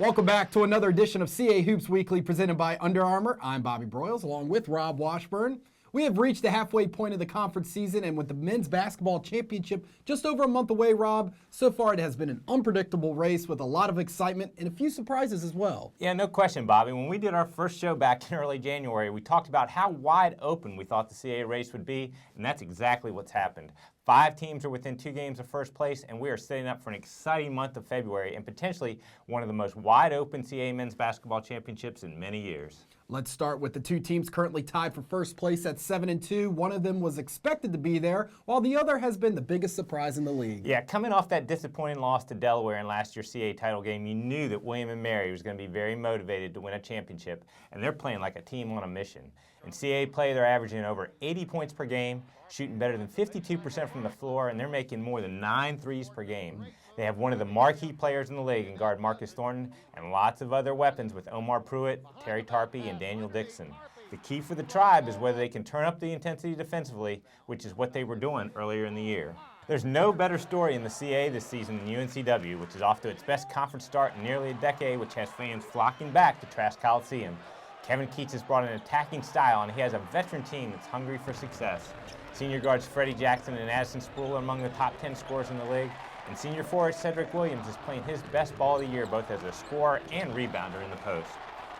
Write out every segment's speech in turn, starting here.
Welcome back to another edition of CA Hoops Weekly presented by Under Armour. I'm Bobby Broyles along with Rob Washburn. We have reached the halfway point of the conference season, and with the men's basketball championship just over a month away, Rob, so far it has been an unpredictable race with a lot of excitement and a few surprises as well. Yeah, no question, Bobby. When we did our first show back in early January, we talked about how wide open we thought the CAA race would be, and that's exactly what's happened. 5 teams are within 2 games of first place, and we are setting up for an exciting month of February and potentially one of the most wide-open CAA men's basketball championships in many years. Let's start with the 2 teams currently tied for first place at 7-2. One of them was expected to be there, while the other has been the biggest surprise in the league. Yeah, coming off that disappointing loss to Delaware in last year's CAA title game, you knew that William & Mary was going to be very motivated to win a championship, and they're playing like a team on a mission. In CAA play, they're averaging over 80 points per game, shooting better than 52% from the floor, and they're making more than 9 threes per game. They have one of the marquee players in the league in guard Marcus Thornton and lots of other weapons with Omar Pruitt, Terry Tarpey, and Daniel Dixon. The key for the Tribe is whether they can turn up the intensity defensively, which is what they were doing earlier in the year. There's no better story in the CAA this season than UNCW, which is off to its best conference start in nearly a decade, which has fans flocking back to Trask Coliseum. Kevin Keats has brought an attacking style, and he has a veteran team that's hungry for success. Senior guards Freddie Jackson and Addison Sproul are among the top 10 scorers in the league, and senior forward Cedric Williams is playing his best ball of the year, both as a scorer and rebounder in the post.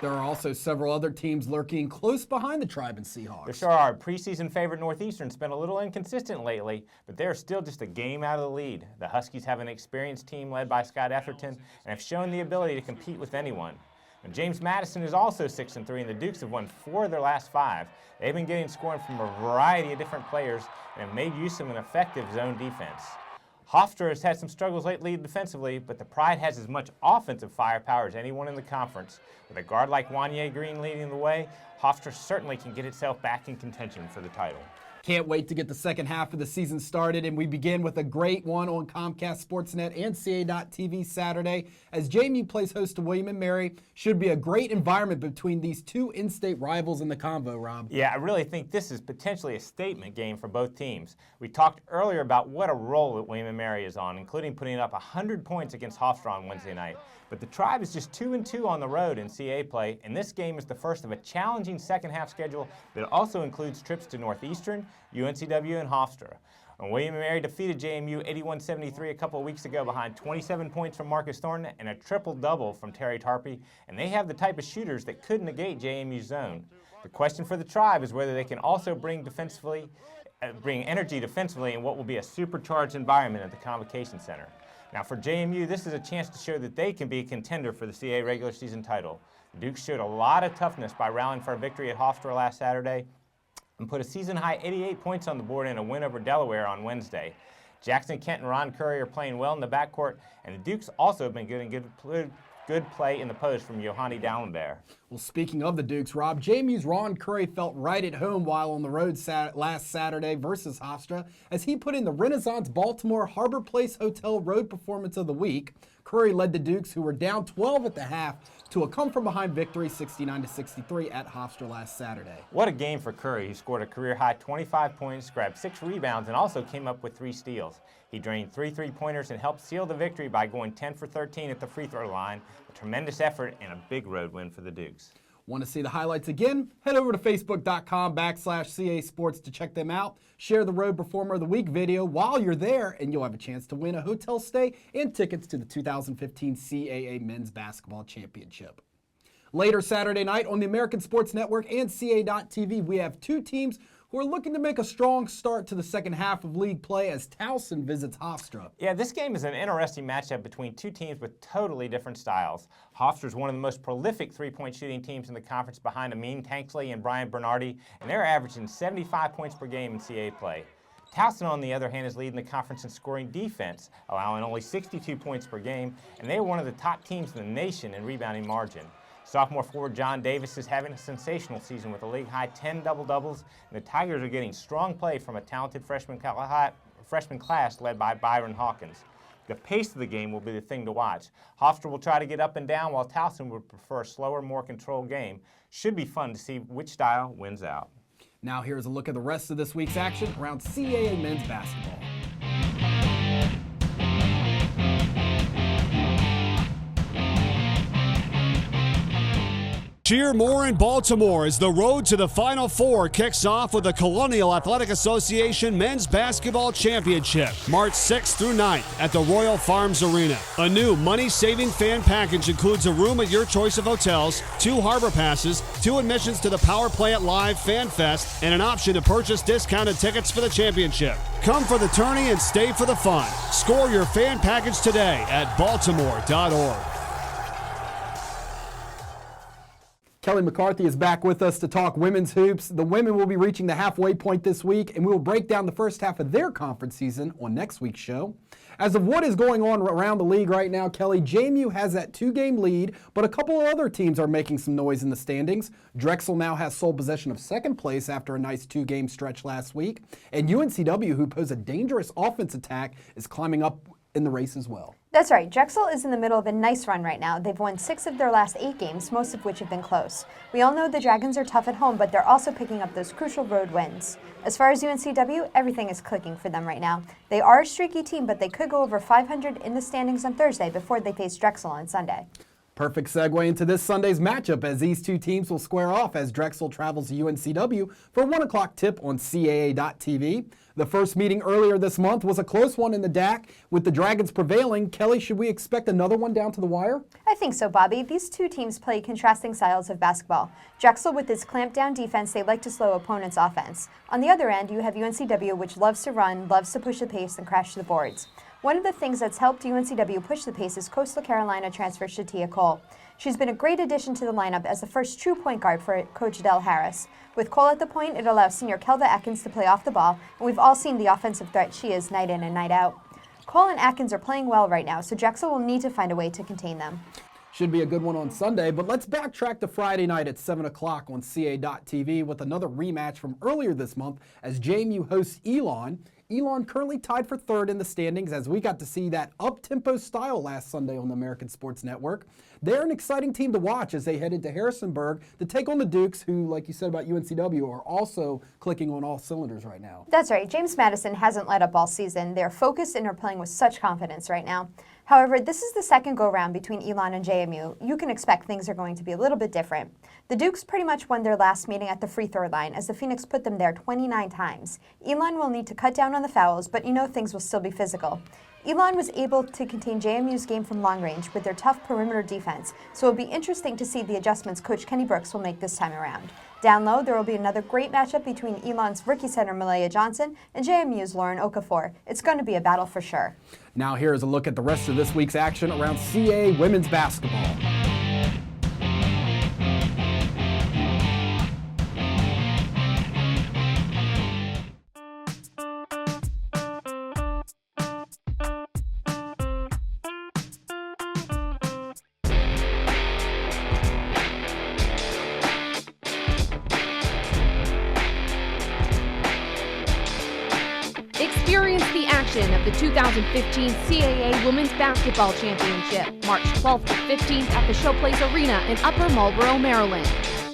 There are also several other teams lurking close behind the Tribe and Seahawks. There sure are. Preseason favorite Northeastern's been a little inconsistent lately, but they're still just a game out of the lead. The Huskies have an experienced team led by Scott Etherton and have shown the ability to compete with anyone. And James Madison is also 6-3, and the Dukes have won 4 of their last 5. They've been getting scoring from a variety of different players and have made use of an effective zone defense. Hofstra has had some struggles lately defensively, but the Pride has as much offensive firepower as anyone in the conference. With a guard like Wanye Green leading the way, Hofstra certainly can get itself back in contention for the title. Can't wait to get the second half of the season started, and we begin with a great one on Comcast Sportsnet and CA.TV Saturday as JMU plays host to William & Mary. Should be a great environment between these 2 in-state rivals in the convo, Rob. Yeah, I really think this is potentially a statement game for both teams. We talked earlier about what a roll that William & Mary is on, including putting up 100 points against Hofstra on Wednesday night. But the Tribe is just 2-2 on the road in CA play, and this game is the first of a challenging second-half schedule that also includes trips to Northeastern, UNCW, and Hofstra. And William & Mary defeated JMU 81-73 a couple of weeks ago behind 27 points from Marcus Thornton and a triple-double from Terry Tarpey, and they have the type of shooters that could negate JMU's zone. The question for the Tribe is whether they can also bring energy defensively in what will be a supercharged environment at the Convocation Center. Now for JMU, this is a chance to show that they can be a contender for the CAA regular season title. The Dukes showed a lot of toughness by rallying for a victory at Hofstra last Saturday and put a season-high 88 points on the board in a win over Delaware on Wednesday. Jackson Kent and Ron Curry are playing well in the backcourt, and the Dukes also have been getting good play in the post from Yohani Dallenberg. Well, speaking of the Dukes, Rob, JMU's Ron Curry felt right at home while on the road last Saturday versus Hofstra as he put in the Renaissance Baltimore Harbor Place Hotel road performance of the week. Curry led the Dukes, who were down 12 at the half, to a come-from-behind victory 69-63 at Hofstra last Saturday. What a game for Curry. He scored a career-high 25 points, grabbed 6 rebounds, and also came up with 3 steals. He drained 3 three-pointers and helped seal the victory by going 10 for 13 at the free throw line. A tremendous effort and a big road win for the Dukes. Want to see the highlights again? Head over to facebook.com/CA Sports to check them out. Share the Road Performer of the Week video while you're there, and you'll have a chance to win a hotel stay and tickets to the 2015 CAA Men's Basketball Championship. Later Saturday night on the American Sports Network and CA.TV, we have 2 teams who are looking to make a strong start to the second half of league play as Towson visits Hofstra. Yeah, this game is an interesting matchup between 2 teams with totally different styles. Hofstra is one of the most prolific three-point shooting teams in the conference behind Amin Tanksley and Brian Bernardi, and they're averaging 75 points per game in CA play. Towson, on the other hand, is leading the conference in scoring defense, allowing only 62 points per game, and they are one of the top teams in the nation in rebounding margin. Sophomore forward John Davis is having a sensational season with a league-high 10 double-doubles, and the Tigers are getting strong play from a talented freshman class led by Byron Hawkins. The pace of the game will be the thing to watch. Hofstra will try to get up and down, while Towson would prefer a slower, more controlled game. Should be fun to see which style wins out. Now here's a look at the rest of this week's action around CAA men's basketball. Cheer more in Baltimore as the road to the Final Four kicks off with the Colonial Athletic Association Men's Basketball Championship, March 6th through 9th at the Royal Farms Arena. A new money-saving fan package includes a room at your choice of hotels, 2 harbor passes, 2 admissions to the Power Plant Live Fan Fest, and an option to purchase discounted tickets for the championship. Come for the tourney and stay for the fun. Score your fan package today at baltimore.org. Kelly McCarthy is back with us to talk women's hoops. The women will be reaching the halfway point this week, and we will break down the first half of their conference season on next week's show. As of what is going on around the league right now, Kelly, JMU has that 2-game lead, but a couple of other teams are making some noise in the standings. Drexel now has sole possession of second place after a nice 2-game stretch last week, and UNCW, who pose a dangerous offense attack, is climbing up in the race as well. That's right. Drexel is in the middle of a nice run right now. They've won 6 of their last 8 games, most of which have been close. We all know the Dragons are tough at home, but they're also picking up those crucial road wins. As far as UNCW, everything is clicking for them right now. They are a streaky team, but they could go over 500 in the standings on Thursday before they face Drexel on Sunday. Perfect segue into this Sunday's matchup as these two teams will square off as Drexel travels to UNCW for a 1 o'clock tip on CAA.TV. The first meeting earlier this month was a close one in the DAC with the Dragons prevailing. Kelly, should we expect another one down to the wire? I think so, Bobby. These two teams play contrasting styles of basketball. Drexel, with its clamped-down defense, they like to slow opponents' offense. On the other end, you have UNCW, which loves to run, loves to push the pace, and crash the boards. One of the things that's helped UNCW push the pace is Coastal Carolina transfer Shatia Cole. She's been a great addition to the lineup as the first true point guard for Coach Del Harris. With Cole at the point, it allows senior Kelva Atkins to play off the ball, and we've all seen the offensive threat she is night in and night out. Cole and Atkins are playing well right now, so Drexel will need to find a way to contain them. Should be a good one on Sunday, but let's backtrack to Friday night at 7 o'clock on CA.TV with another rematch from earlier this month as JMU hosts Elon. Elon currently tied for third in the standings as we got to see that up-tempo style last Sunday on the American Sports Network. They're an exciting team to watch as they head into Harrisonburg to take on the Dukes, who, like you said about UNCW, are also clicking on all cylinders right now. That's right. James Madison hasn't let up all season. They're focused and are playing with such confidence right now. However, this is the second go-round between Elon and JMU. You can expect things are going to be a little bit different. The Dukes pretty much won their last meeting at the free throw line as the Phoenix put them there 29 times. Elon will need to cut down on the fouls, but you know things will still be physical. Elon was able to contain JMU's game from long range with their tough perimeter defense, so it'll be interesting to see the adjustments Coach Kenny Brooks will make this time around. Down low, there will be another great matchup between Elon's rookie center Malaya Johnson and JMU's Lauren Okafor. It's going to be a battle for sure. Now here's a look at the rest of this week's action around CA women's basketball. Experience the action of the 2015 CAA Women's Basketball Championship, March 12th to 15th at the Showplace Arena in Upper Marlboro, Maryland.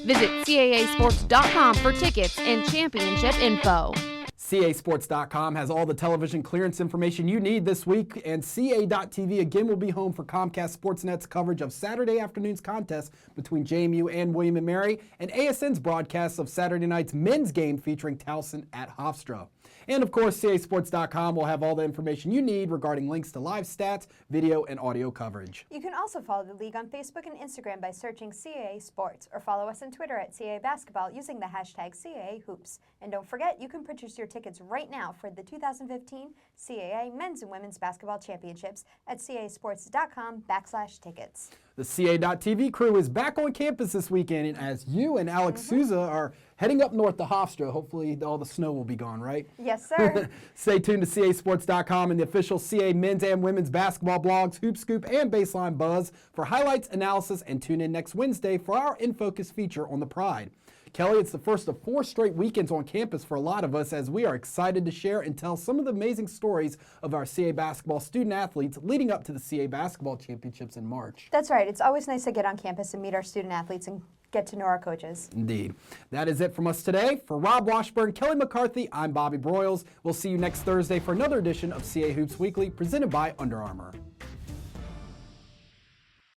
Visit CAAsports.com for tickets and championship info. CASports.com has all the television clearance information you need this week, and CA.TV again will be home for Comcast Sportsnet's coverage of Saturday afternoon's contest between JMU and William & Mary, and ASN's broadcast of Saturday night's men's game featuring Towson at Hofstra. And of course, CASports.com will have all the information you need regarding links to live stats, video, and audio coverage. You can also follow the league on Facebook and Instagram by searching CAA Sports, or follow us on Twitter at CAA Basketball using the hashtag CAA Hoops. And don't forget, you can purchase your tickets right now for the 2015 CAA Men's and Women's Basketball Championships at CASports.com/tickets. The CA.TV crew is back on campus this weekend as you and Alex Souza are heading up north to Hofstra. Hopefully all the snow will be gone, right? Yes, sir. Stay tuned to CASports.com and the official CA men's and women's basketball blogs, Hoop Scoop and Baseline Buzz for highlights, analysis, and tune in next Wednesday for our In Focus feature on the Pride. Kelly, it's the first of 4 straight weekends on campus for a lot of us as we are excited to share and tell some of the amazing stories of our CA basketball student athletes leading up to the CA basketball championships in March. That's right. It's always nice to get on campus and meet our student athletes and get to know our coaches. Indeed. That is it from us today. For Rob Washburn, Kelly McCarthy, I'm Bobby Broyles. We'll see you next Thursday for another edition of CA Hoops Weekly presented by Under Armour.